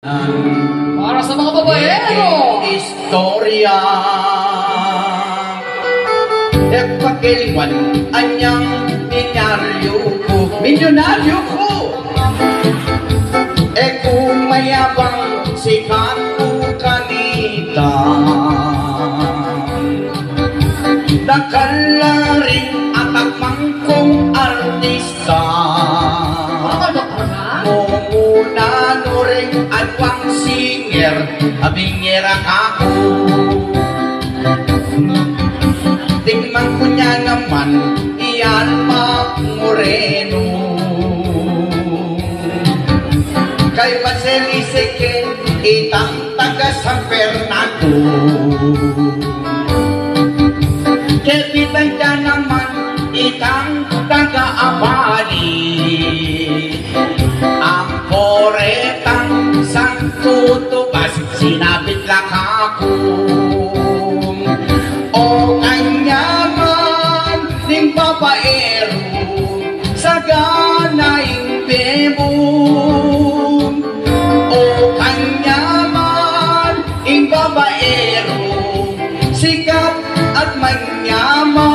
Para sa mga babaero, istorya pagkiliwan anyang milyonaryo ko kung mayabang sikat ko kanita nakalaring at akmang kong artista mumuna nuring at wang singer abingera ako tingnan ko niya naman iyan Moreno kay Baseliseke itang taga San Fernando kepitan niya naman itang taga Abali ang poretang Santo Tomas sinabit lang ako o kanyaman ning babaero sa ganaing bebo o kanyaman ing babaero sikat at manyaman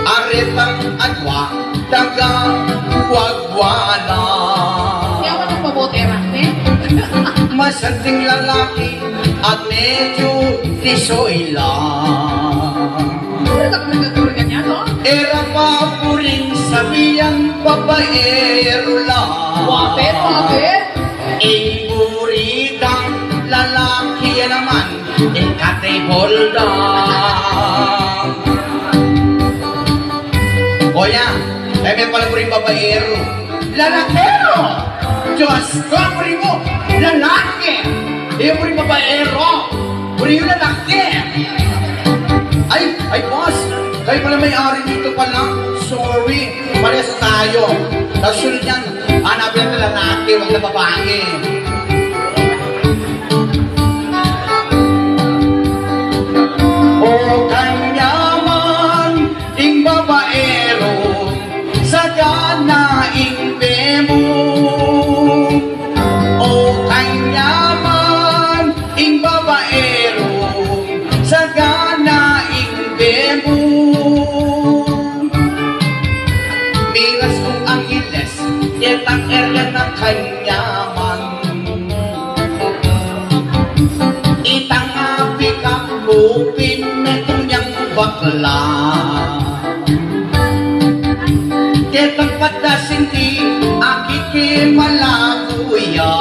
aretang adwa taga wagwana yaman ang pabotera masanting lalaki at medyo tisoy lang era pa po rin sabihang babaero lang wapet buritang lalaki naman katable lang oya may pala po rin babaero lalakero Diyos ko po rin mo lalaki po rin babaero po rin yung lalaki ay boss kayo pala may-ari dito pala sorry parehas tayo tapos sunod yan hanapin natin lalaki wag na babae o kanyaman ing babaero sa ganaing bemo o kanyaman ing babaero sa ganaing bemo miras kong Angeles yetang area ng kanyaman itang apikang bupin meto niyang bakla ketang padasinti akikimalakuya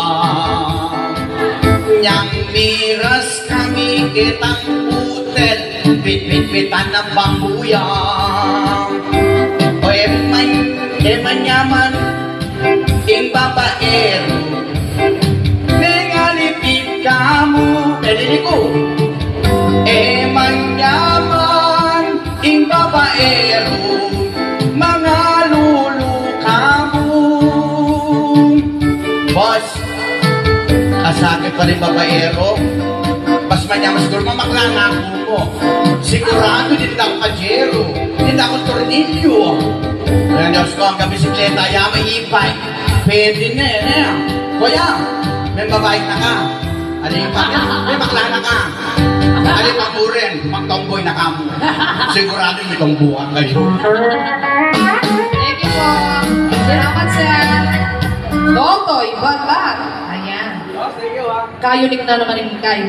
niyang miras kami ketang hotel bit-bit-bitan ng bambuya o emanyaman ing babaero mengalipit kamu pwede ko emanyaman ing babaero mga lulu kamu boss kasakit pa rin babaero mas manyaman siguro mamakla nga ako mo sigurado hindi na ako kajero hindi na ako tornilyo kaya Diyos ko ang kabisikleta ya may ipay pwede na eh kuya may babae na ka alin pa may bakla na ka alin pa mo rin magtomboy na ka mo sigurado may tombuhan kayo thank you po salamat sir Totoy Baglag ayan kayo na naman yung kayo